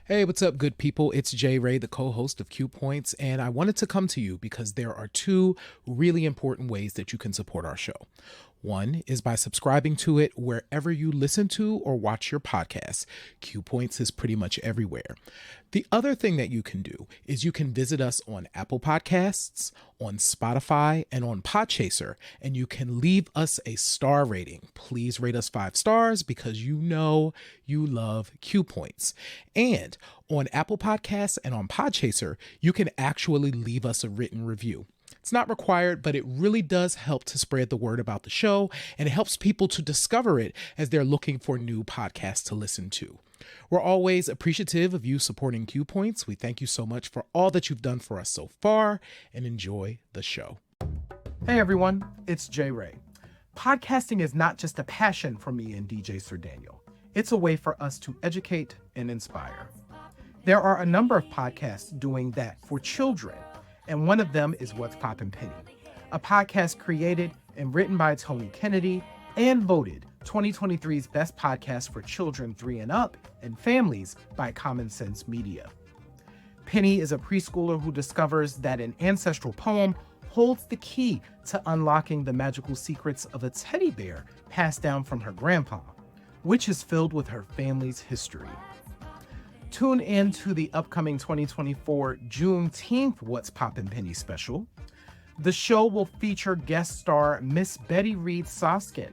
Hey, what's up, good people? It's Jay Ray, the co host of Q Points, and I wanted to come to you because there are two really important ways that you can support our show. One is by subscribing to it wherever you listen to or watch your podcasts. Q Points is pretty much everywhere. The other thing that you can do is you can visit us on Apple Podcasts, on Spotify, and on Podchaser, and you can leave us a star rating. Please rate us 5 stars because you know you love Q Points. And on Apple Podcasts and on Podchaser, you can actually leave us a written review. It's not required, but it really does help to spread the word about the show, and it helps people to discover it as they're looking for new podcasts to listen to. We're always appreciative of you supporting Q Points. We thank you so much for all that you've done for us so far, and enjoy the show. Hey everyone, it's Jay Ray. Podcasting is not just a passion for me and DJ Sir Daniel. It's a way for us to educate and inspire. There are a number of podcasts doing that for children, and one of them is What's Poppin' Penny, a podcast created and written by Tony Kennedy and voted 2023's best podcast for children 3 and up and families by Common Sense Media. Penny is a preschooler who discovers that an ancestral poem holds the key to unlocking the magical secrets of a teddy bear passed down from her grandpa, which is filled with her family's history. Tune in to the upcoming 2024 Juneteenth What's Poppin' Penny special. The show will feature guest star Miss Betty Reed Soskin.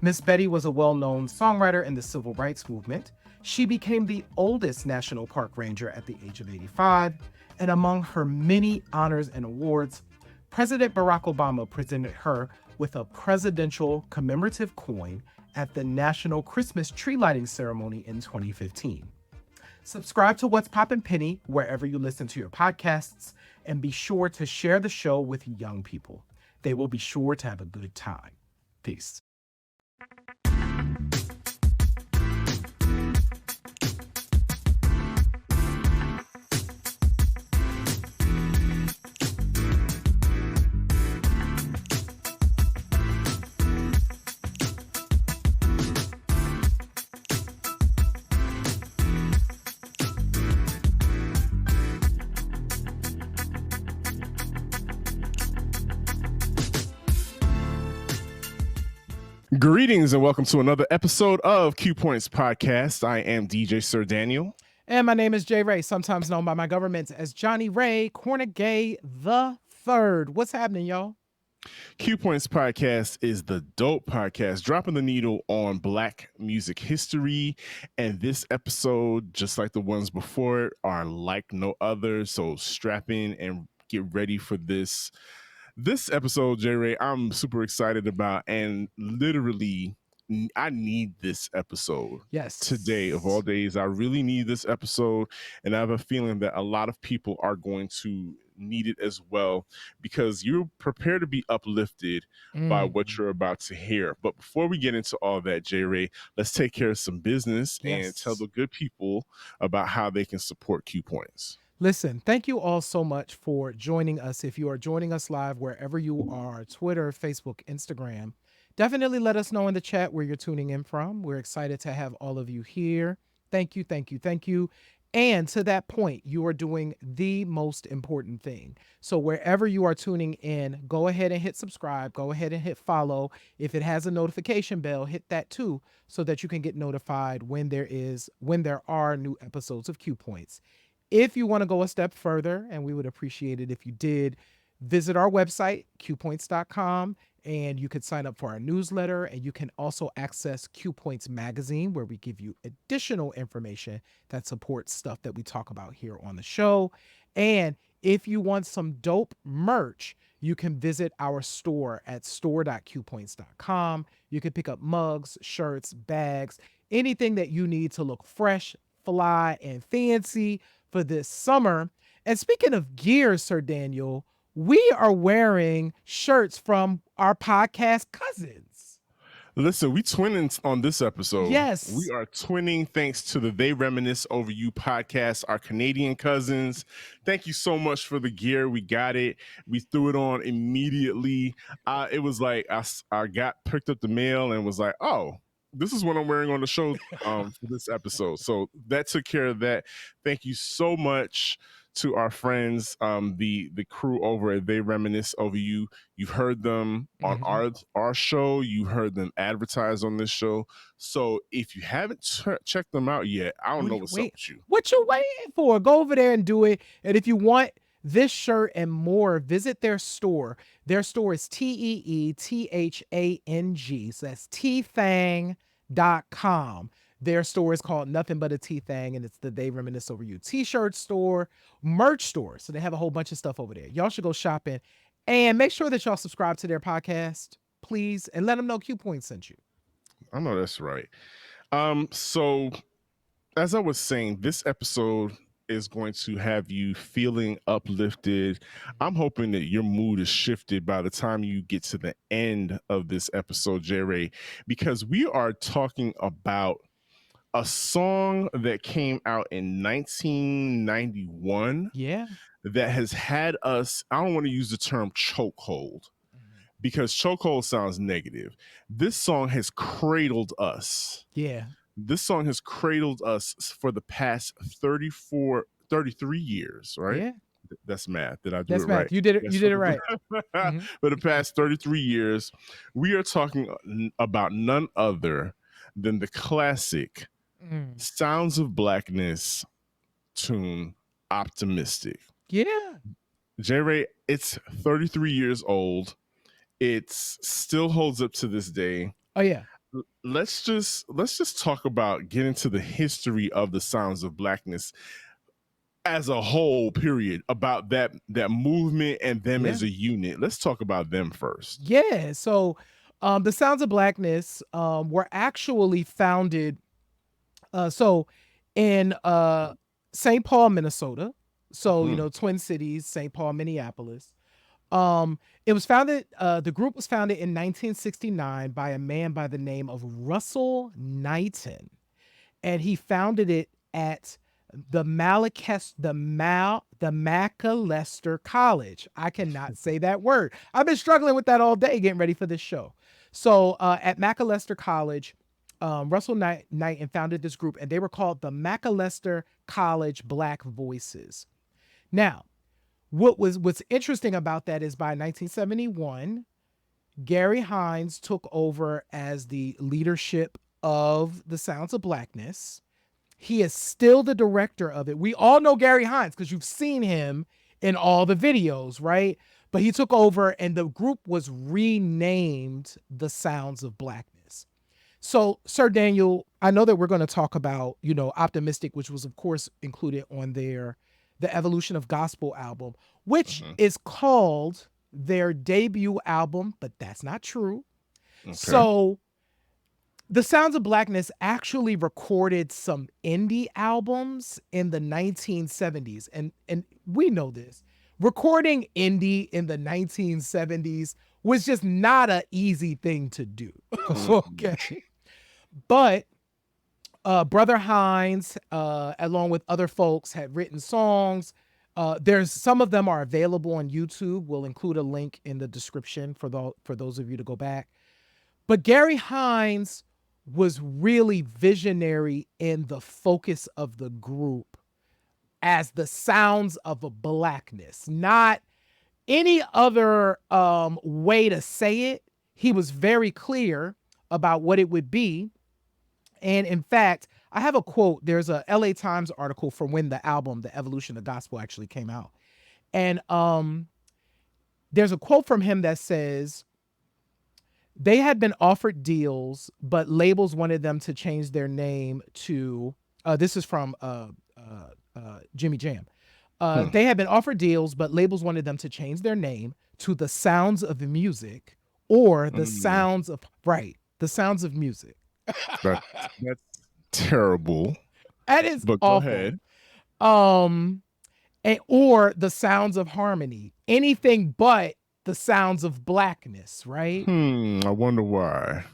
Miss Betty was a well-known songwriter in the civil rights movement. She became the oldest national park ranger at the age of 85, and among her many honors and awards, President Barack Obama presented her with a presidential commemorative coin at the National Christmas Tree Lighting Ceremony in 2015. Subscribe to What's Poppin' Penny wherever you listen to your podcasts, and be sure to share the show with young people. They will be sure to have a good time. Peace. Greetings and welcome to another episode of Q Points Podcast. I am DJ Sir Daniel. And my name is Jay Ray, sometimes known by my government as Johnny Ray Cornegay the Third. What's happening, y'all? Q Points Podcast is the dope podcast dropping the needle on Black music history. And this episode, just like the ones before it, are like no other. So strap in and get ready for this. This episode, Jay Ray, I'm super excited about, and literally, I need this episode. Yes. Today, of all days, I really need this episode, and I have a feeling that a lot of people are going to need it as well, because you're prepared to be uplifted by what you're about to hear. But before we get into all that, Jay Ray, let's take care of some business and tell the good people about how they can support Q Points. Listen, thank you all so much for joining us. If you are joining us live wherever you are, Twitter, Facebook, Instagram, definitely let us know in the chat where you're tuning in from. We're excited to have all of you here. Thank you, thank you, thank you. And to that point, you are doing the most important thing. So wherever you are tuning in, go ahead and hit subscribe. Go ahead and hit follow. If it has a notification bell, hit that too, so that you can get notified when there are new episodes of Q Points. If you want to go a step further, and we would appreciate it if you did, visit our website, qpoints.com, and you could sign up for our newsletter, and you can also access Q Points magazine, where we give you additional information that supports stuff that we talk about here on the show. And if you want some dope merch, you can visit our store at store.qpoints.com. You can pick up mugs, shirts, bags, anything that you need to look fresh, fly, and fancy for this summer. And speaking of gear, Sir Daniel, we are wearing shirts from our podcast cousins. Listen, we twinning on this episode. Yes. We are twinning thanks to the They Reminisce Over You podcast, our Canadian cousins. Thank you so much for the gear. We got it. We threw it on immediately. It was like I got picked up the mail and was like, oh, This is what I'm wearing on the show for this episode. So that took care of that. Thank you so much to our friends, the crew over at They Reminisce Over You. You've heard them on our show. You heard them advertise on this show. So if you haven't checked them out yet, I don't know what's up with you. What you waiting for? Go over there and do it. And if you want this shirt and more, visit their store. Their store is TEETHANG. So that's tthang.com. Their store is called Nothing But a T-Thang, and it's the They Reminisce Over You t-shirt store, merch store. So they have a whole bunch of stuff over there. Y'all should go shopping. And make sure that y'all subscribe to their podcast, please, and let them know Q Point sent you. I know that's right. So as I was saying, this episode is going to have you feeling uplifted. I'm hoping that your mood is shifted by the time you get to the end of this episode, J-Ray, because we are talking about a song that came out in 1991. Yeah. That has had us, I don't want to use the term chokehold because chokehold sounds negative. This song has cradled us. Yeah. This song has cradled us for the past 33 years, right? Yeah. That's math. Did I do That's it math. right? You did it. You did it right. For the past 33 years, we are talking about none other than the classic Sounds of Blackness tune, Optimistic. Yeah. J-Ray, it's 33 years old. It still holds up to this day. Oh yeah. Let's just talk about getting to the history of the Sounds of Blackness as a whole, period, about that movement and them as a unit. Let's talk about them first. Yeah. So the Sounds of Blackness were actually founded in St. Paul, Minnesota. So, you know, Twin Cities, St. Paul, Minneapolis. It was founded, the group was founded in 1969 by a man by the name of Russell Knighton. And he founded it at the Macalester College. I cannot say that word. I've been struggling with that all day getting ready for this show. So at Macalester College, Russell Knighton founded this group, and they were called the Macalester College Black Voices. Now, what's interesting about that is by 1971, Gary Hines took over as the leadership of the Sounds of Blackness. He is still the director of it. We all know Gary Hines because you've seen him in all the videos, right? But he took over and the group was renamed the Sounds of Blackness. So, Sir Daniel, I know that we're going to talk about, you know, Optimistic, which was, of course, included on The Evolution of Gospel album, which is called their debut album, but that's not true. Okay. So, the Sounds of Blackness actually recorded some indie albums in the 1970s. And we know this. Recording indie in the 1970s was just not an easy thing to do. Okay. But Brother Hines, along with other folks, had written songs. There's some of them are available on YouTube. We'll include a link in the description for those of you to go back. But Gary Hines was really visionary in the focus of the group as the Sounds of a Blackness, not any other way to say it. He was very clear about what it would be. And in fact, I have a quote. There's a LA Times article from when the album, The Evolution of Gospel, actually came out. And there's a quote from him that says, they had been offered deals, but labels wanted them to change their name to, this is from Jimmy Jam. They had been offered deals, but labels wanted them to change their name to The Sounds of Music or The Sounds of, The Sounds of Music. That's terrible. That is but awful. Go ahead. Or The Sounds of Harmony. Anything but The Sounds of Blackness, right? I wonder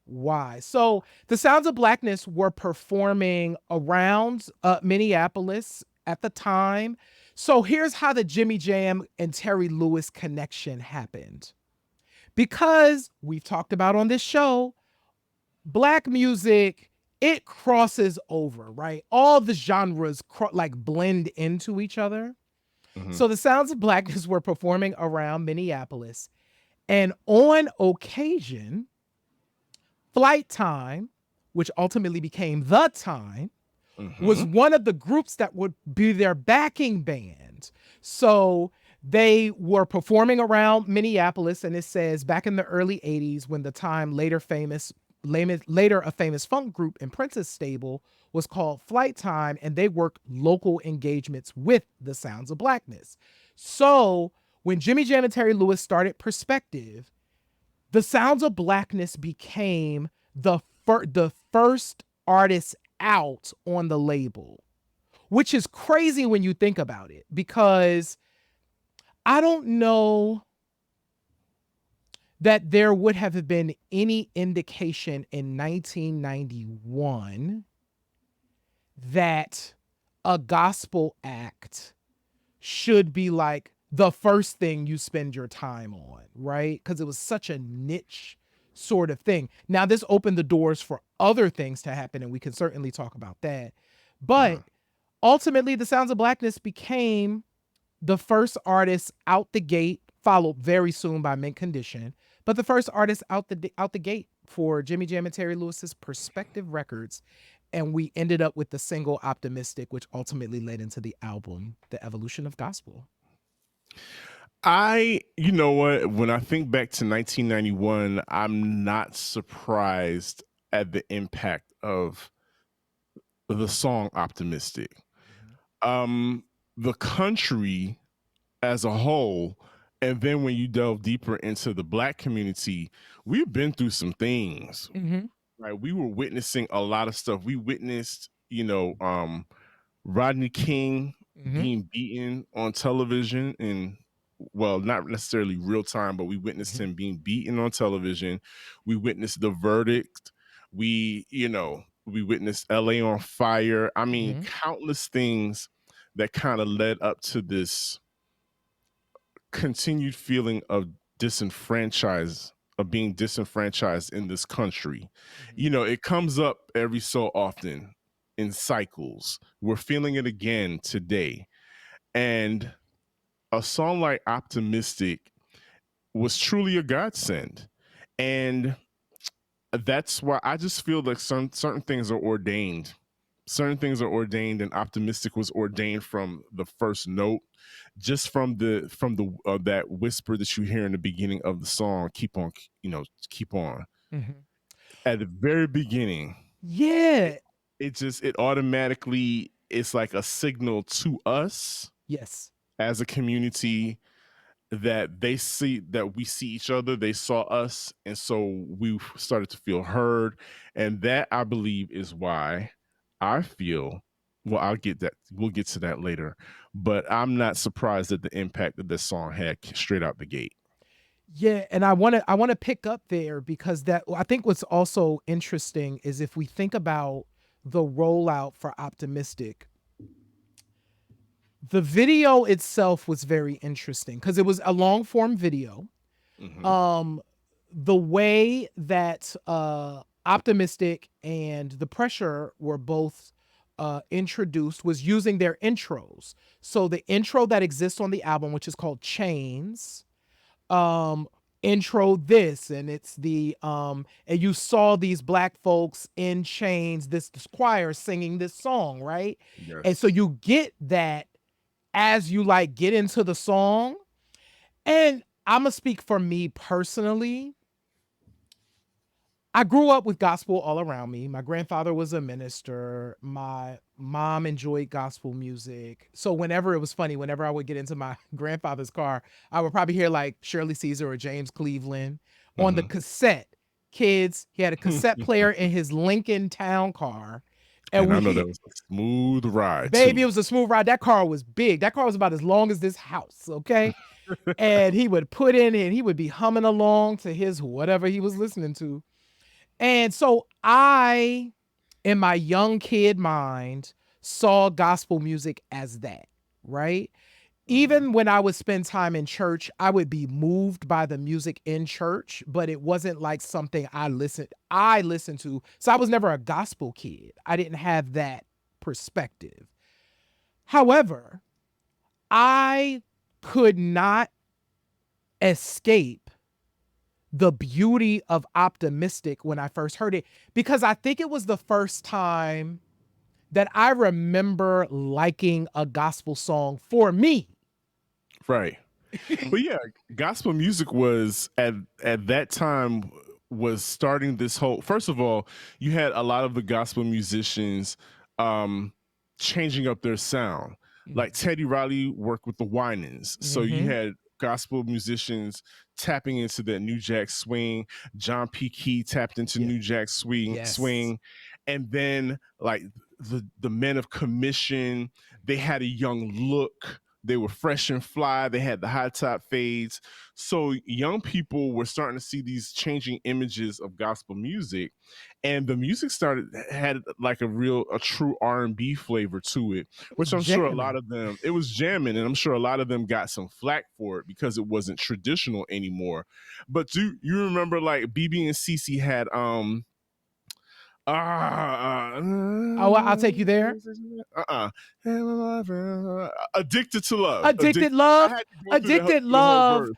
why. So the Sounds of Blackness were performing around Minneapolis at the time. So here's how the Jimmy Jam and Terry Lewis connection happened. Because we've talked about on this show, Black music, it crosses over, right? All the genres like blend into each other. Mhm. So the Sounds of Blackness were performing around Minneapolis. And on occasion, Flight Time, which ultimately became The Time, was Mhm. one of the groups that would be their backing band. So they were performing around Minneapolis, and it says back in the early 80s when the Time later a famous funk group in Prince's stable was called Flight Time, and they worked local engagements with the Sounds of Blackness. So when Jimmy Jam and Terry Lewis started Perspective, the Sounds of Blackness became the first artist out on the label, which is crazy when you think about it, because I don't know that there would have been any indication in 1991 that a gospel act should be like the first thing you spend your time on, right? Because it was such a niche sort of thing. Now, this opened the doors for other things to happen, and we can certainly talk about that. Uh-huh. But ultimately, the Sounds of Blackness became the first artist out the gate, followed very soon by Mint Condition, but the first artist out the gate for Jimmy Jam and Terry Lewis's Perspective Records. And we ended up with the single Optimistic, which ultimately led into the album, The Evolution of Gospel. You know what? When I think back to 1991, I'm not surprised at the impact of the song Optimistic. Um, the country as a whole, and then when you delve deeper into the Black community, we've been through some things, Mm-hmm. right? We were witnessing a lot of stuff. We witnessed, Rodney King Mm-hmm. being beaten on television, and well, not necessarily real time, but we witnessed Mm-hmm. him being beaten on television. We witnessed the verdict. We witnessed LA on fire. I mean, Mm-hmm. countless things that kind of led up to this continued feeling of being disenfranchised in this country. It comes up every so often in cycles. We're feeling it again today. And a song like Optimistic was truly a godsend. And that's why I just feel like certain things are ordained. Certain things are ordained, and Optimistic was ordained from the first note, just from the that whisper that you hear in the beginning of the song. Keep on. Mm-hmm. At the very beginning, it, Yeah. it automatically, it's like a signal to us Yes. as a community that we see each other, they saw us, and so we started to feel heard. And that, I believe, is why I feel, well, we'll get to that later, but I'm not surprised at the impact that this song had straight out the gate. Yeah, and I want to pick up there, because that, I think what's also interesting is if we think about the rollout for Optimistic, the video itself was very interesting because it was a long form video. Mm-hmm. Um the way that Optimistic and The Pressure were both introduced was using their intros. So the intro that exists on the album, which is called Chains, um intro this, and it's the and you saw these black folks in chains, this choir singing this song, right? And so Yes. you get that as you like get into the song. And I'm gonna speak for me personally. I grew up with gospel all around me. My grandfather was a minister. My mom enjoyed gospel music. So whenever it was funny, whenever I would get into my grandfather's car, I would probably hear like Shirley Caesar or James Cleveland on the Mm-hmm. cassette. Kids, he had a cassette player in his Lincoln Town car. And And I know that we, was a smooth ride baby, too. it was a smooth ride. That car was big. That car was about as long as this house, okay? And he would put in and he would be humming along to his whatever he was listening to. And so I, in my young kid mind, saw gospel music as that, right? even when I would spend time in church, I would be moved by the music in church, but it wasn't like something I listened to. So I was never a gospel kid. I didn't have that perspective. However, I could not escape the beauty of Optimistic when I first heard it, because I think it was the first time that I remember liking a gospel song for me. Right. But yeah, gospel music was at that time was starting this whole. First of all, you had a lot of the gospel musicians um changing up their sound. Like Teddy Riley worked with the Winans. So you Mm-hmm. had gospel musicians tapping into that New Jack Swing. John P. Key tapped into Yeah. New Jack Yes. swing. And then like the men of commission, they had a young look. They were fresh and fly. They had the high top fades. So young people were starting to see these changing images of gospel music, and the music had like a true R&B flavor to it, It was which I'm sure a lot jamming. of them, it was jamming, and I'm sure a lot of them got some flack for it because it wasn't traditional anymore. But do you remember like BB and CC had Oh, I'll take you there. uh addicted to love. Addicted I Love. had to go through Addicted the whole Love verse.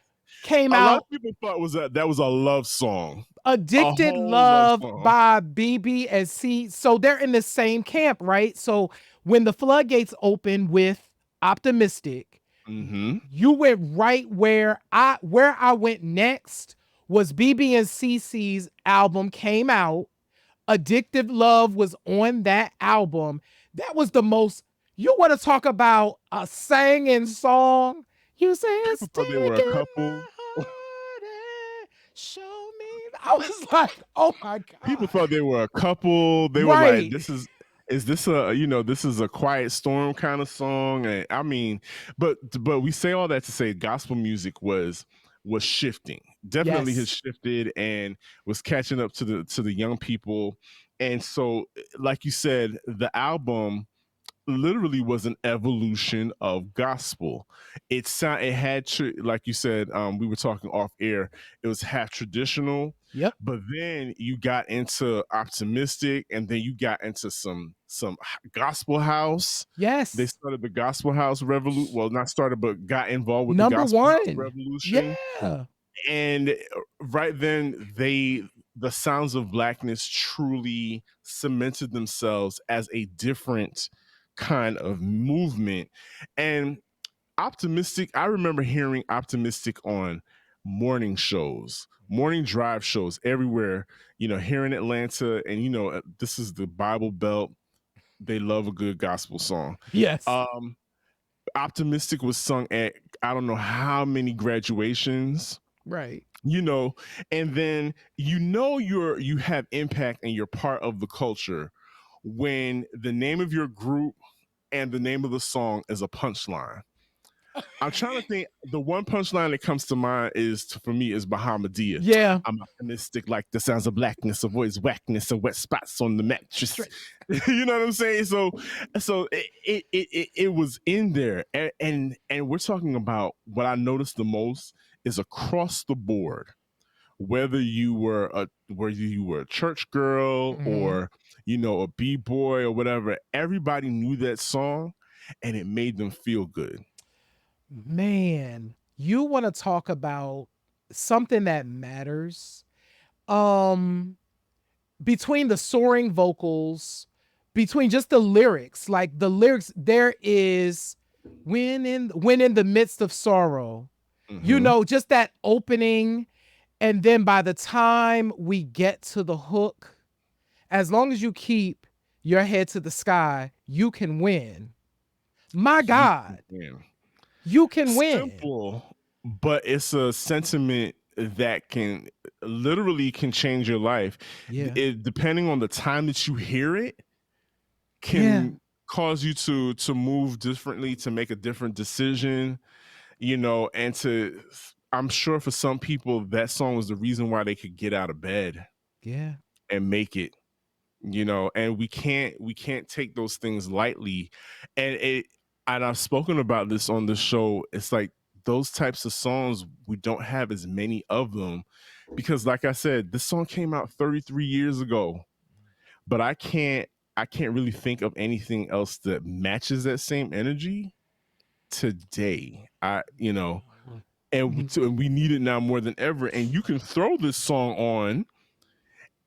came A lot of out. people thought that was a love song, a Addicted whole love Love song. by BB and C. So they're in the same camp, right? So when the floodgates opened with Optimistic, Mm-hmm. you went right where I went next was BB and CC's album came out. Addictive Love was on that album. That was the most, you want to talk about a singing song? You say it's People thought they were a taking couple. my heart and show me. I was like, oh my People God. thought they were a couple. They were like, Right. is this a this is a quiet storm kind of song? And I mean, but we say all that to say gospel music was shifting. Definitely has Yes. shifted and was catching up to the young people. And so, like you said, the album literally was an evolution of gospel. It had like you said, we were talking off air. It was half traditional, Yep. but then you got into optimistic, and then you got into some gospel house. They Yes. started the gospel house revolution. Well, not started, but got involved with the Number gospel house one. revolution. Yeah. And right then the Sounds of Blackness truly cemented themselves as a different kind of movement. And optimistic, I remember hearing optimistic on morning shows, morning drive shows everywhere, here in Atlanta. And this is the Bible Belt. They love a good gospel song. Yes. um Optimistic was sung at I don't know how many graduations, Right. you know and then you have impact and you're part of the culture when the name of your group and the name of the song is a punchline. I'm trying to think. The one punchline that comes to mind for me is Bahamadia. Yeah. I'm optimistic like the sounds of blackness, avoids whackness and wet spots on the mattress. Straight. You know what I'm saying? So it was in there, and we're talking about what I noticed the most is across the board, whether you were a church girl Mhm. or a b-boy or whatever, everybody knew that song, and it made them feel good. Man, you want to talk about something that matters. Um Between the soaring vocals, between just the lyrics, like the lyrics, there is when in the midst of sorrow. Mm-hmm. Just that opening, and then by the time we get to the hook, as long as you keep your head to the sky, you can win. My You God, can. you can win. Simple, but it's a sentiment that can change your life. Yeah. Depending on the time that you hear it, Yeah. can cause you to move differently, to make a different decision, and I'm sure for some people that song was the reason why they could get out of bed Yeah. and make it, and we can't take those things lightly. And and I've spoken about this on the show. It's like those types of songs, we don't have as many of them because, like I said, this song came out 33 years ago, but I can't really think of anything else that matches that same energy today. Mhm. And we need it now more than ever. And you can throw this song on,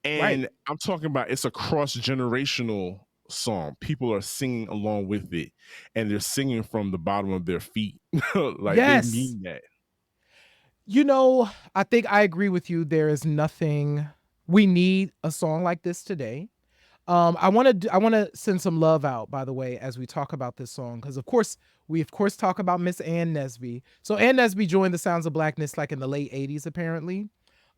Right. and I'm talking about it's a cross generational song. People are singing along with it, and they're singing from the bottom of their feet, like they Yes. mean that. You know, I think I agree with you. There is nothing we need a song like this today. I want to send some love out, by the way, as we talk about this song, because of course talk about Miss Ann Nesby. So Ann Nesby joined the Sounds of Blackness like in the late '80s, apparently,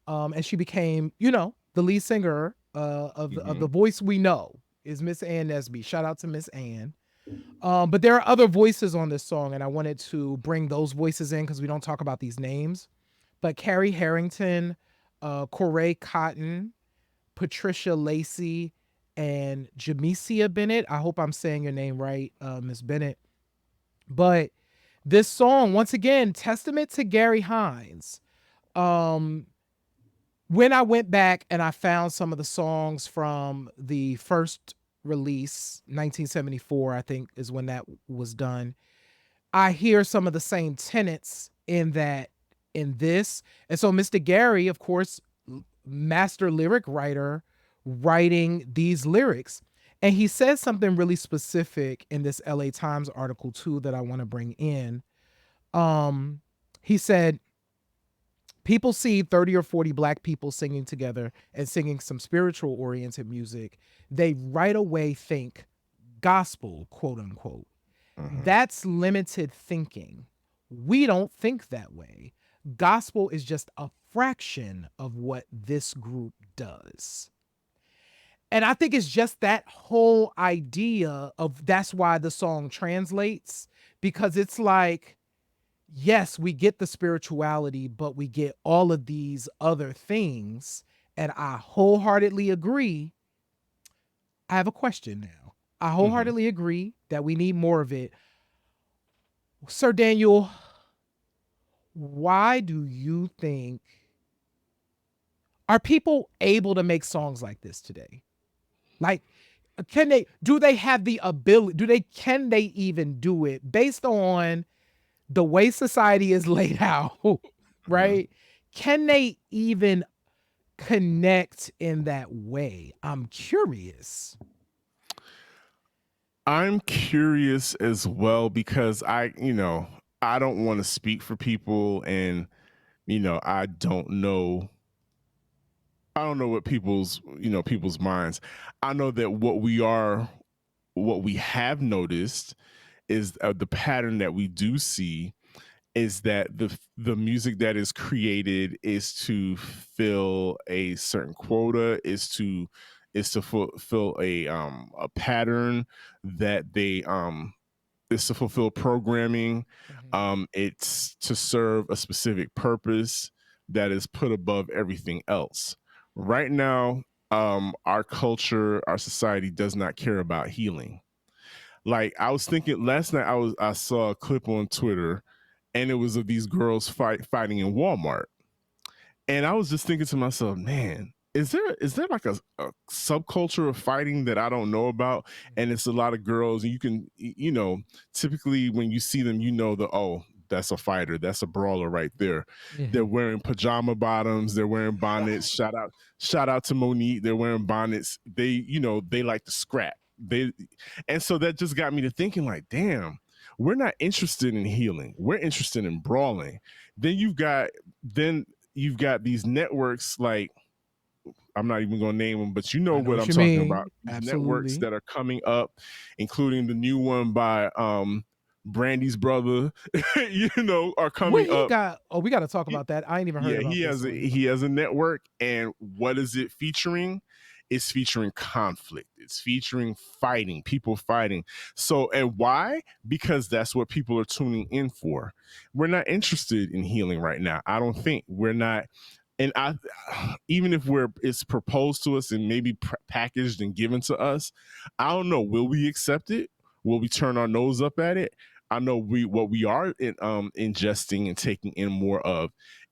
and she became, the lead singer of the Mhm. voice we know is Miss Ann Nesby. Shout out to Miss Ann. But there are other voices on this song, and I wanted to bring those voices in because we don't talk about these names. But Carrie Harrington, Corey Cotton, Patricia Lacey, and Jamesia Bennett. I hope I'm saying your name right, Miss Bennett. But this song, once again, testament to Gary Hines. Um, when I went back and I found some of the songs from the first release, 1974, I think is when that was done. I hear some of the same tenets in this. And so Mr. Gary, of course, master lyric writer, writing these lyrics. And he says something really specific in this LA Times article too that I want to bring in. Um, he said, people see 30 or 40 black people singing together and singing some spiritual oriented music. They right away think gospel, quote unquote. Mhm. That's limited thinking. We don't think that way. Gospel is just a fraction of what this group does. And I think it's just that whole idea of that's why the song translates, because it's like, yes, we get the spirituality, but we get all of these other things. And I wholeheartedly agree. I have a question now. I Mhm. wholeheartedly agree that we need more of it. Sir Daniel, why do you think are people able to make songs like this today? Like, do they have the ability, can they even do it based on the way society is laid out, Mhm. right? Can they even connect in that way? I'm curious. I'm curious as well because I don't want to speak for people, and I don't know what people's minds. I know that what we have noticed is the pattern that we do see is that the music that is created is to fill a certain quota, is to fulfill a pattern that they is to fulfill programming. Mhm. It's to serve a specific purpose that is put above everything else. Right now, our culture, our society does not care about healing. Like I was thinking last night, I saw a clip on Twitter, and it was of these girls fighting in Walmart, and I was just thinking to myself, man, is there like a subculture of fighting that I don't know about? And it's a lot of girls, and typically when you see them, that's a fighter, that's a brawler right there. They're Mhm. wearing pajama bottoms, they're wearing bonnets. Shout out to Monique, they're wearing bonnets. They like to scrap. And so that just got me to thinking, like, damn, we're not interested in healing. We're interested in brawling. Then you've got these networks, like, I'm not even going to name them, but you know I know what what I'm you talking about. mean. These networks Absolutely. that are coming up, including the new one by Brandy's brother, are What coming he up. got? Oh, we got to talk about that. I ain't even heard Yeah, about he this has a one. he has a network, and what is it featuring? It's featuring conflict. It's featuring fighting, people fighting. So, and why? Because that's what people are tuning in for. We're not interested in healing right now. I don't think we're not. And even if it's proposed to us and maybe packaged and given to us, I don't know. Will we accept it? Will we turn our nose up at it? I know what we are ingesting and taking in more of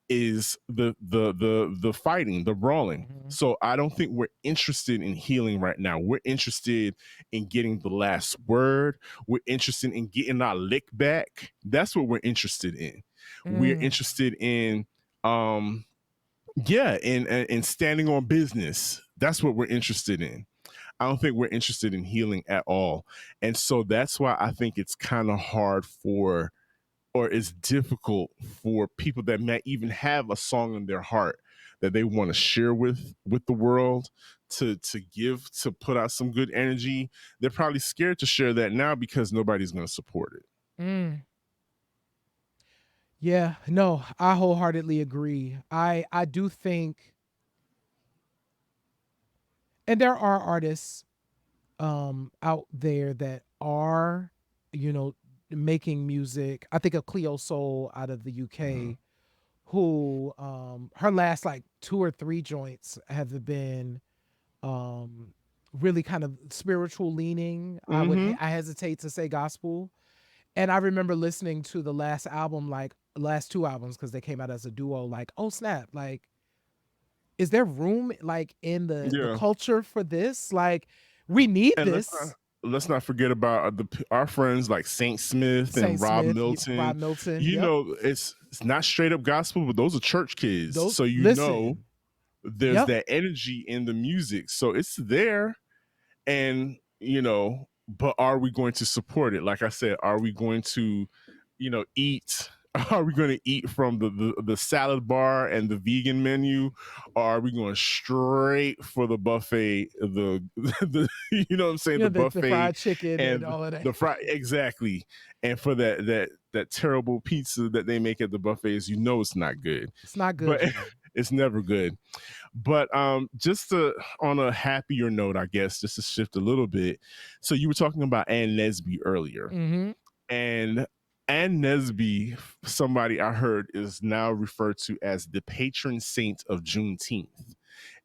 is the fighting, the brawling. So I don't think we're interested in healing right now. We're interested in getting the last word. We're interested in getting our lick back. That's what we're interested in. We're interested in yeah, in standing on business. That's what we're interested in. I don't think we're interested in healing at all. And so that's why I think it's kind of hard for, or it's difficult for people that might even have a song in their heart that they want to share with the world, to give, to put out some good energy. They're probably scared to share that now because nobody's going to support it. Yeah, no, I wholeheartedly agree. I do think, and there are artists out there that are, you know, making music. I think of Cleo Soul out of the UK, who her last like 2 or 3 joints have been really kind of spiritual leaning. I hesitate to say gospel. And I remember listening to the last album, like last 2 albums, because they came out as a duo, like, oh snap, like, is there room like in the Yeah. culture for this? Like, we need And this. let's not forget about our friends like Saint Smith and Saint Rob Smith, Milton. Rob Milton. You Yep. know, it's not straight up gospel, but those are church kids. Those, So you know listen. there's Yep. that energy in the music. So it's there. And but are we going to support it? Like I said, are we going to eat are we going to eat from the salad bar and the vegan menu, or are we going straight for the buffet, the what I'm saying, You know, the the buffet fried chicken and and all of that. the fry, exactly. And for that terrible pizza that they make at the buffets, it's not good. It's not good, But y'all. it's never good. But just on a happier note, I guess, just to shift a little bit. So you were talking about Ann Nesby earlier, and Ann Nesby, somebody I heard, is now referred to as the patron saint of Juneteenth,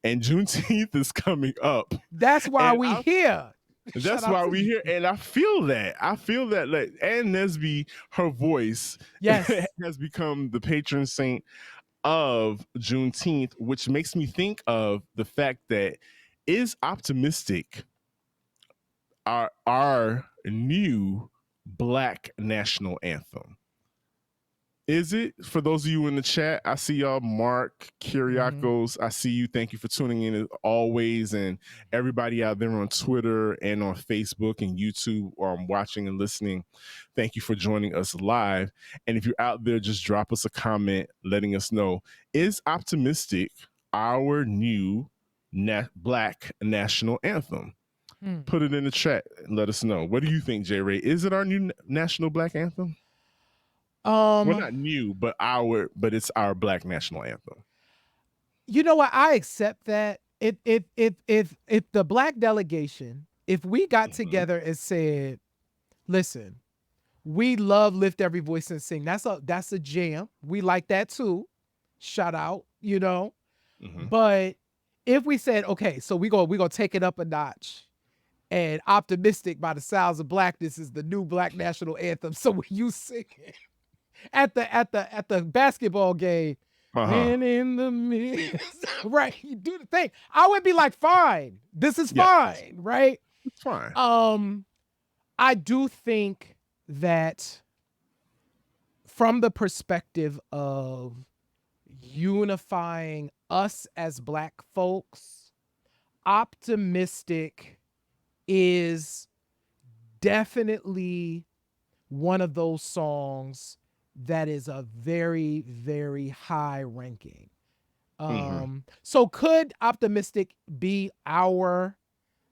and Juneteenth is coming up. That's why And we here. that's why we here, and I feel that. Like Ann Nesby, her voice Yes. has become the patron saint of Juneteenth, which makes me think of the fact that is optimistic our new Black National Anthem. Is it? For those of you in the chat, I see y'all, Mark, Kyriakos, I see you. Thank you for tuning in as always. And everybody out there on Twitter and on Facebook and YouTube, watching and listening, thank you for joining us live. And if you're out there, just drop us a comment letting us know, is optimistic our new Black National Anthem? Put it in the chat and let us know. What do you think, J. Ray? Is it our new National Black Anthem? Well, not new, but it's our Black National Anthem. You know what? I accept that. If the Black delegation, if we got together and said, listen, we love Lift Every Voice and Sing. That's a jam. We like that too. Shout out, But if we said, okay, so we gonna take it up a notch, and Optimistic by the Sounds of Blackness is the new Black National Anthem. So when you sing it at the basketball game, and in the midst, right, you do the thing, I would be like, fine, this is fine, right? It's fine. I do think that from the perspective of unifying us as Black folks, Optimistic is definitely one of those songs that is a very, very high ranking. So could Optimistic be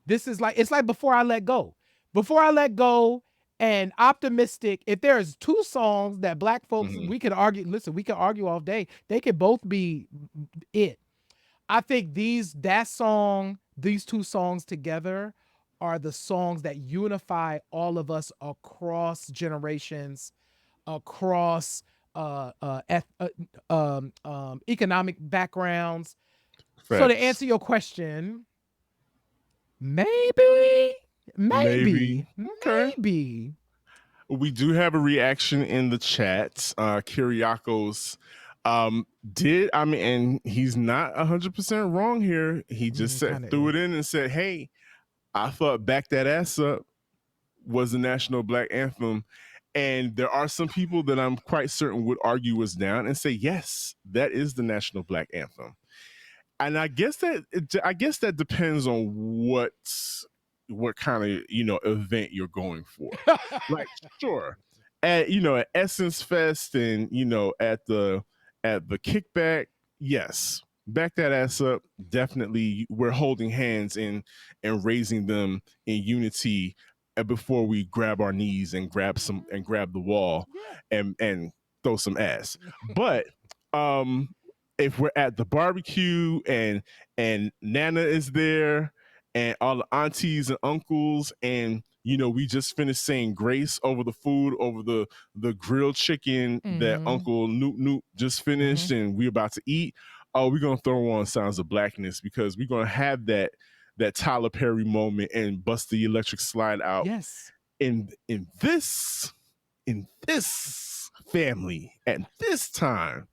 this is like, it's like Before I Let Go. Before I Let Go and Optimistic, if there's 2 songs that Black folks, we could argue all day, they could both be it. I think these 2 songs together are the songs that unify all of us across generations, across economic backgrounds. Facts. So to answer your question, maybe. Okay. We do have a reaction in the chat. Kyriakos did, I mean, and he's not 100% wrong here. He just threw it in and said, hey, I thought Back That Ass Up was the national Black anthem. And there are some people that I'm quite certain would argue was down and say, yes, that is the national Black anthem. And I guess that depends on what kind of event you're going for. Like, sure, at at Essence Fest and at the kickback, yes, back that ass up. Definitely, we're holding hands and raising them in unity before we grab our knees and grab the wall and throw some ass. But if we're at the barbecue and Nana is there and all the aunties and uncles and we just finished saying grace over the food, over the grilled chicken that Uncle Noop just finished and we're about to eat, we're gonna throw on Sounds of Blackness because we're gonna have that Tyler Perry moment and bust the electric slide out. Yes. In this family at this time,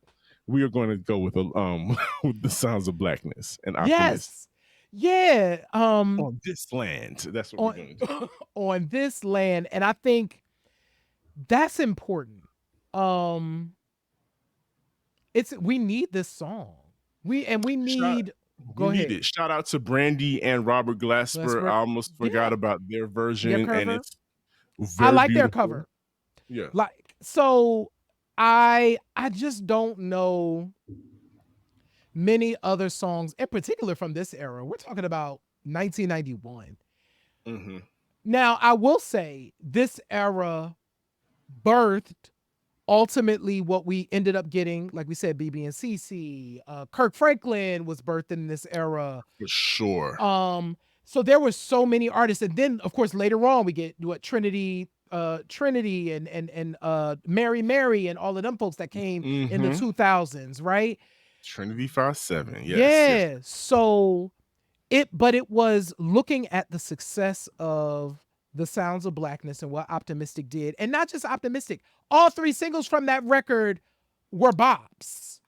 we are going to go with with the Sounds of Blackness and Optimist. Yes. Yeah. On this land. That's what we're going to do. On this land. And I think that's important. We need this song. We need Go ahead. Shout out to Brandy and Robert Glasper. I almost forgot about their version. And it's very I like beautiful. their cover. Yeah. Like, so I just don't know many other songs, in particular from this era. We're talking about 1991. Now, I will say this era birthed ultimately what we ended up getting. Like we said, BB and CC, Kirk Franklin was birthed in this era. For sure. So there were so many artists. And then, of course, later on, we get Trinity and Mary and all of them folks that came in the 2000s, right? Trinity 5-7, yes. Yeah. So it was looking at the success of the Sounds of Blackness and what Optimistic did, and not just Optimistic. All three singles from that record were bops.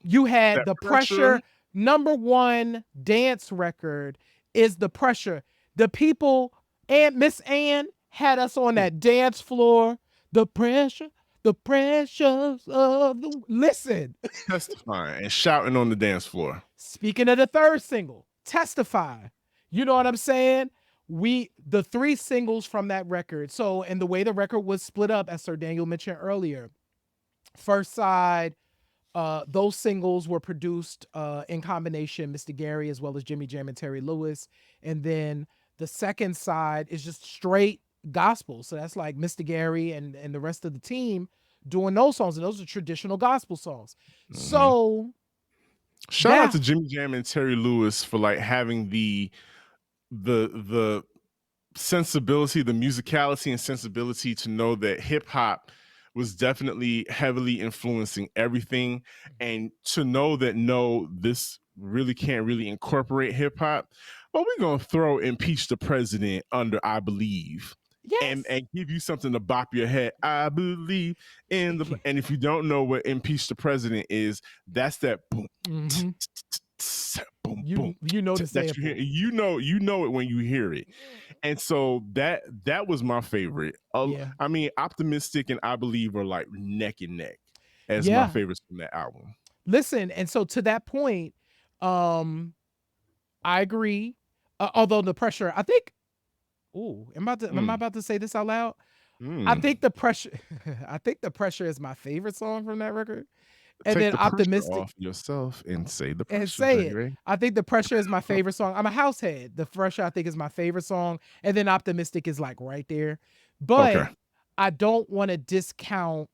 You had The Pressure. #1 dance record is The Pressure. The people and Miss Ann had us on that dance floor. The pressures of the listen. Testifying and shouting on the dance floor. Speaking of the third single, Testify. You know what I'm saying? The three singles from that record. So, and the way the record was split up, as Sir Daniel mentioned earlier, first side, those singles were produced in combination, Mr. Gary as well as Jimmy Jam and Terry Lewis. And then the second side is just straight gospel. So that's like Mr. Gary and the rest of the team doing those songs. And those are traditional gospel songs. So shout out to Jimmy Jam and Terry Lewis for like having the sensibility, the musicality and sensibility to know that hip hop was definitely heavily influencing everything, and to know that this really can't really incorporate hip hop, but we're gonna throw Impeach the President under I Believe. Yes. And give you something to bop your head. I believe in the. And if you don't know what Impeach the President is, that's that boom, boom, boom. You know the sample. You know it when you hear it. And so that was my favorite. I mean, Optimistic and I Believe are like neck and neck as my favorites from that album. Listen, and so to that point, I agree. Although The Pressure, I think. Ooh, am I about to say this out loud? I think The Pressure is my favorite song from that record. And take then the Optimistic off yourself and say The Pressure. And say it. I think The Pressure is my favorite song. I'm a house head. The Pressure, I think, is my favorite song. And then Optimistic is like right there. But I don't want to discount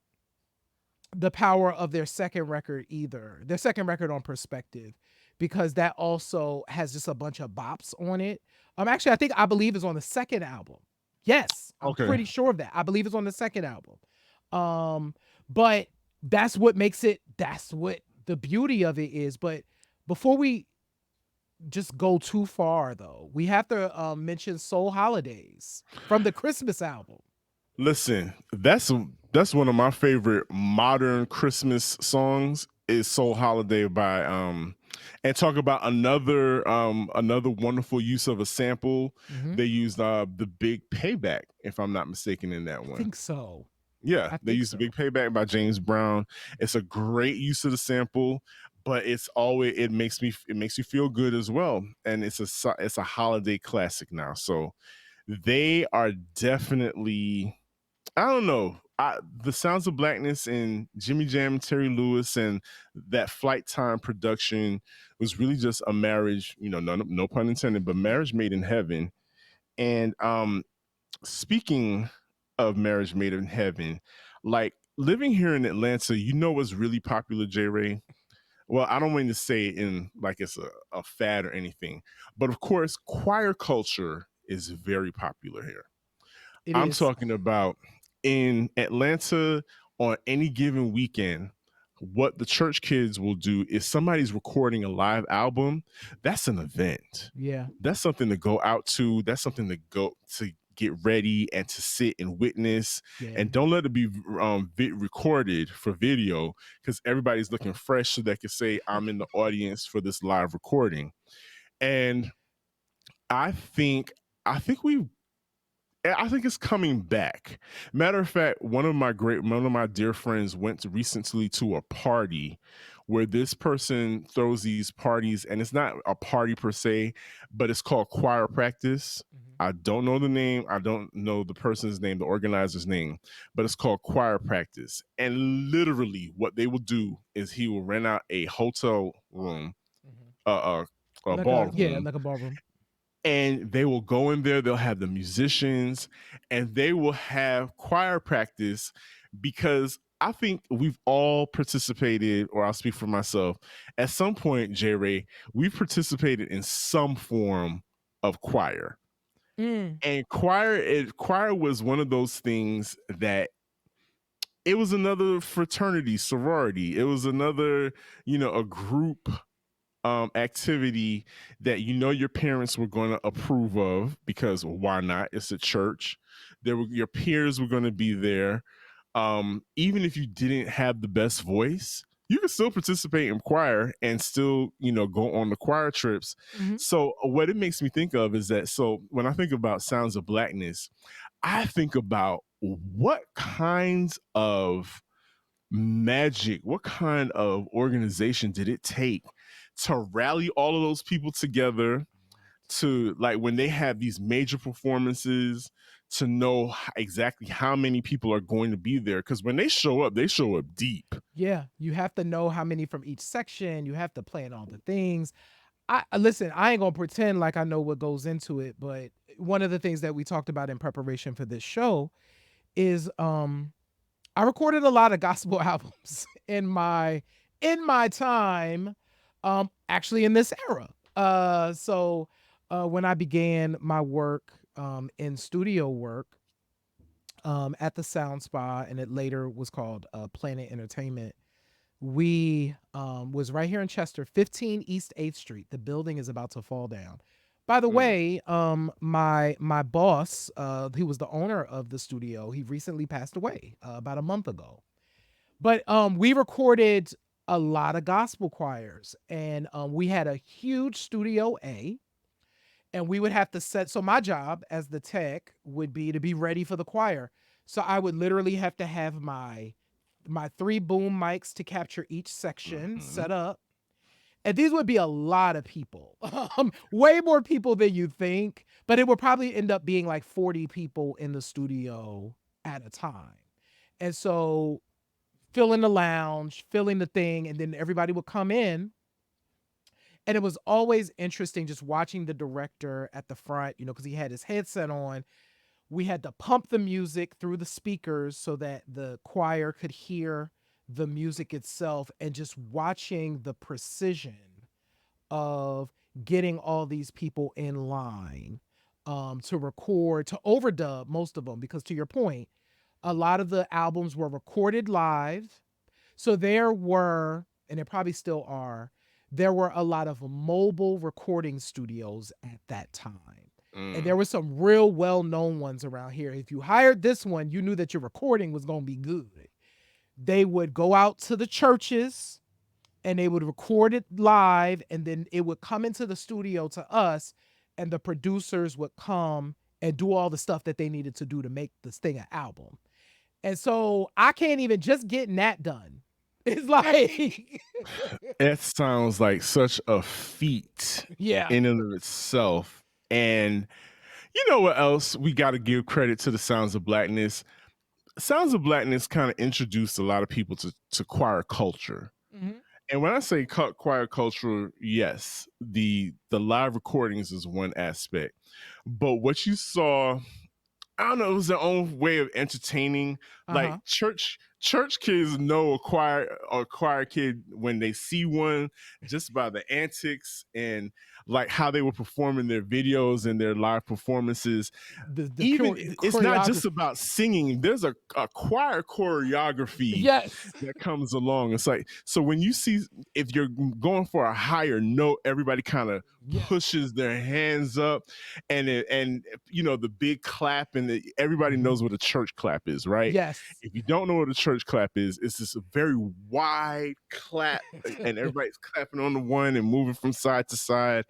the power of their second record either. Their second record on Perspective, because that also has just a bunch of bops on it. Actually, I think I Believe is on the second album. Yes, I'm pretty sure of that. I Believe is on the second album. But that's what makes it, that's what the beauty of it is. But before we just go too far, though, we have to mention Soul Holidays from the Christmas album. Listen, that's one of my favorite modern Christmas songs is Soul Holiday by and talk about another wonderful use of a sample. Hmm. They used the Big Payback, if I'm not mistaken, in that I one. think so. Yeah, I they think used the so. Big Payback by James Brown. It's a great use of the sample, but it makes you feel good as well, and it's a holiday classic now. So they are definitely, I don't know. The Sounds of Blackness and Jimmy Jam and Terry Lewis and that Flight Time production was really just a marriage, no pun intended, but marriage made in heaven. And speaking of marriage made in heaven, like living here in Atlanta, what's really popular, J Ray? Well, I don't mean to say it in like it's a fad or anything, but of course, choir culture is very popular here. It I'm is. talking about in Atlanta on any given weekend. What the church kids will do is somebody's recording a live album. That's an event. Yeah. That's something to go out to. That's something to go to get ready and to sit and witness. Yeah. And don't let it be recorded for video because everybody's looking fresh so they can say, I'm in the audience for this live recording. And I think I think we I think it's coming back. Matter of fact, one of my dear friends recently to a party where this person throws these parties, and it's not a party per se, but it's called choir practice. Mhm. I don't know the name. I don't know the person's name, the organizer's name, but it's called choir practice. And literally, what they will do is he will rent out a hotel room, Mhm. a Yeah, ballroom, like a ballroom. and they will go in there, they'll have the musicians, and they will have choir practice because I think we've all participated, or I'll speak for myself, at some point, J Ray, we've participated in some form of choir. Mm. And choir was one of those things that it was another fraternity, sorority. It was another, a group activity that your parents were going to approve of because why not? It's a church. Your peers were going to be there. Even if you didn't have the best voice, you could still participate in choir and still go on the choir trips. Mhm. So what it makes me think of is that, so when I think about Sounds of Blackness, I think about what kinds of magic, what kind of organization did it take to rally all of those people together, to like when they have these major performances, to know exactly how many people are going to be there, because when they show up deep. Yeah, you have to know how many from each section. You have to plan all the things. Listen. I ain't gonna pretend like I know what goes into it, but one of the things that we talked about in preparation for this show is I recorded a lot of gospel albums in my time, actually in this era. So when I began my work in studio work at the Sound Spa, and it later was called Planet Entertainment. We was right here in Chester, 15 East 8th Street. The building is about to fall down. By the Mm, way, my boss, he was the owner of the studio. He recently passed away about a month ago. But we recorded a lot of gospel choirs, and we had a huge studio A, and we would have to set. So my job as the tech would be to be ready for the choir. So I would literally have to have my three boom mics to capture each section mhm. set up. And these would be a lot of people, way more people than you think, but it would probably end up being like 40 people in the studio at a time. And so filling the lounge, filling the thing, and then everybody would come in. And it was always interesting just watching the director at the front, because he had his headset on. We had to pump the music through the speakers so that the choir could hear the music itself, and just watching the precision of getting all these people in line to record, to overdub most of them, because to your point, a lot of the albums were recorded live. So there were, and there probably still are, there were a lot of mobile recording studios at that time. And there were some real well-known ones around here. If you hired this one, you knew that your recording was going to be good. They would go out to the churches and they would record it live, and then it would come into the studio to us, and the producers would come and do all the stuff that they needed to do to make this thing an album. And so I can't even just getting that done. It's like it sounds like such a feat yeah. in and of itself. And you know what else? We got to give credit to the Sounds of Blackness. Sounds of Blackness kind of introduced a lot of people to choir culture. Mhm. And when I say choir culture, yes, the live recordings is one aspect. But what you saw, I don't know, it was their own way of entertaining. Like church kids know a choir kid when they see one, just by the antics and like how they were performing their videos and their live performances. It's not just about singing. There's a choir choreography that comes along. It's like, so when you see, if you're going for a higher note, everybody kind of pushes their hands up, and you know, the big clap, and everybody knows what a church clap is, right? Yes. If you don't know what a church clap is, it's just a very wide clap, and everybody's clapping on the one and moving from side to side.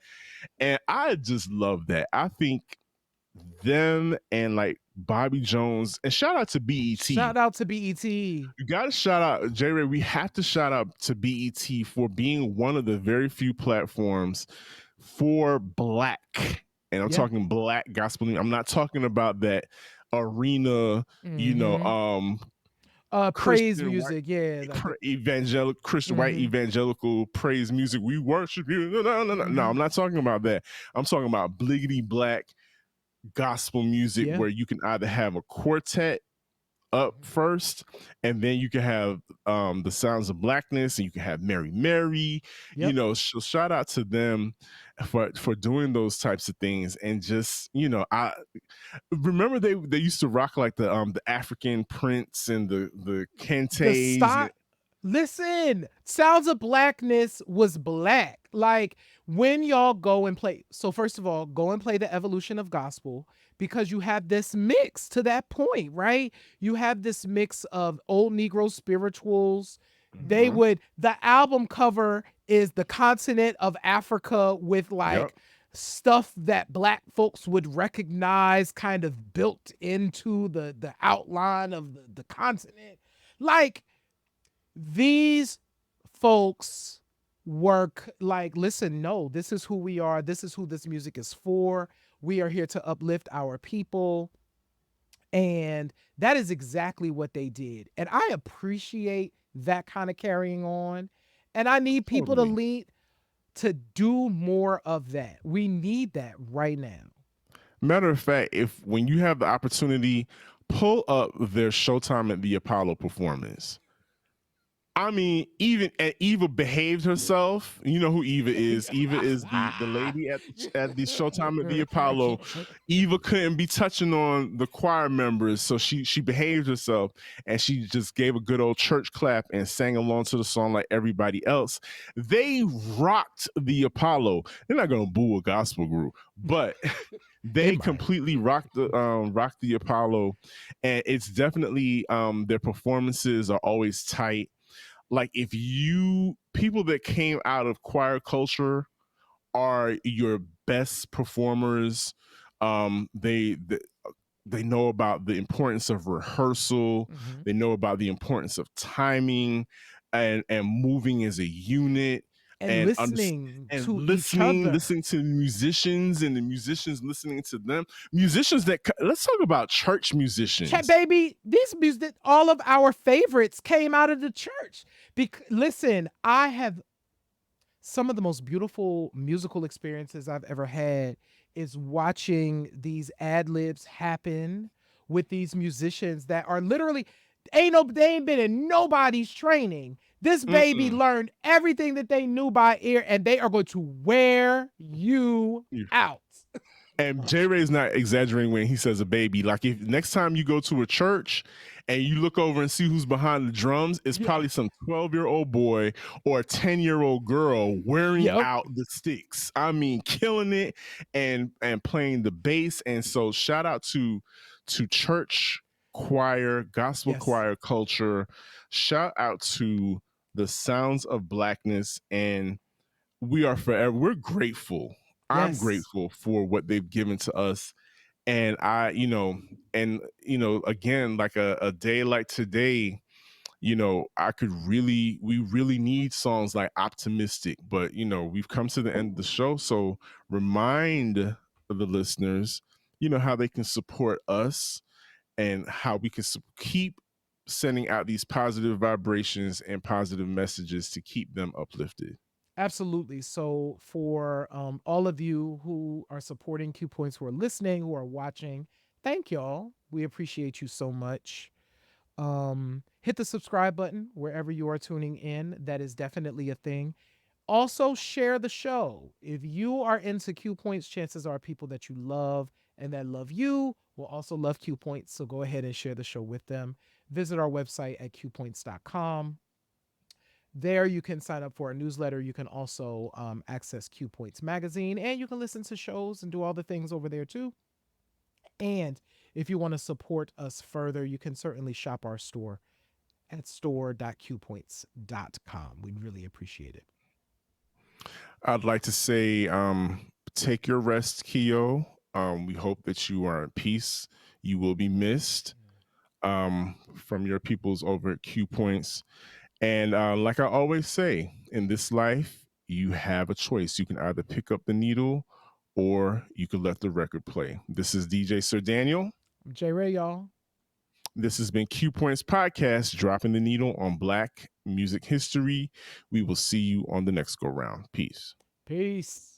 And I just love that. I think them and like Bobby Jones, and shout out to BET. Shout out to BET. You got to shout out, J. Ray, we have to shout out to BET for being one of the very few platforms for Black, and I'm talking Black gospel. I'm not talking about that arena, you know, praise music, evangelical Christian white evangelical praise music. We worship you. No, I'm not talking about that. I'm talking about bliggity Black gospel music where you can either have a quartet up first, and then you can have the Sounds of Blackness, and you can have Mary Mary. You know, so shout out to them for doing those types of things. And just, you know, I remember they used to rock like the African Prince and the Kentes. Listen, Sounds of Blackness was Black. Like, when y'all go and play, so first of all, go and play the evolution of gospel, because you have this mix to that point, right? You have this mix of old Negro spirituals. The album cover is the continent of Africa with like stuff that Black folks would recognize kind of built into the outline of the continent. Like, these folks work like, listen, no, this is who we are. This is who this music is for. We are here to uplift our people. And that is exactly what they did. And I appreciate that kind of carrying on. And I need people to do more of that. We need that right now. Matter of fact, when you have the opportunity, pull up their Showtime at the Apollo performance. I mean, even Eva behaved herself. You know who Eva is. Eva is the lady at the Showtime at the Apollo. Eva couldn't be touching on the choir members, so she behaved herself, and she just gave a good old church clap and sang along to the song like everybody else. They rocked the Apollo. They're not gonna boo a gospel group, but they completely rocked the Apollo, and it's definitely their performances are always tight. Like, if people that came out of choir culture are your best performers, they know about the importance of rehearsal. They know about the importance of timing and moving as a unit. And listening to each other. Listening to musicians, and the musicians listening to them. Musicians let's talk about church musicians. Baby, these music, all of our favorites came out of the church. Listen, I have some of the most beautiful musical experiences I've ever had is watching these ad-libs happen with these musicians that are literally, they ain't been in nobody's training. This baby learned everything that they knew by ear, and they are going to wear you out. And J. Ray's not exaggerating when he says a baby. Like, if next time you go to a church and you look over and see who's behind the drums, it's Yeah. probably some 12-year-old boy or a 10-year-old girl wearing Yep. out the sticks. I mean, killing it and playing the bass. And so shout out to church choir, gospel Yes. choir culture. Shout out to the Sounds of Blackness, and we are forever. We're grateful. I'm Yes. grateful for what they've given to us. And again, like a day like today, we really need songs like Optimistic, but we've come to the end of the show. So remind the listeners, how they can support us and how we can keep sending out these positive vibrations and positive messages to keep them uplifted. Absolutely. So for all of you who are supporting Q Points, who are listening, who are watching, thank y'all. We appreciate you so much. Hit the subscribe button wherever you are tuning in. That is definitely a thing. Also, share the show. If you are into Q Points, chances are people that you love and that love you will also love Q Points. So go ahead and share the show with them. Visit our website at qpoints.com. There you can sign up for a newsletter. You can also access Q Points magazine, and you can listen to shows and do all the things over there too. And if you want to support us further, you can certainly shop our store at store.qpoints.com. We'd really appreciate it. I'd like to say, take your rest, Keo. We hope that you are at peace. You will be missed from your peoples over at Q Points. And like I always say, in this life, you have a choice. You can either pick up the needle or you can let the record play. This is DJ Sir Daniel. I'm J Ray, y'all. This has been Q Points Podcast, dropping the needle on Black music history. We will see you on the next go round. Peace. Peace.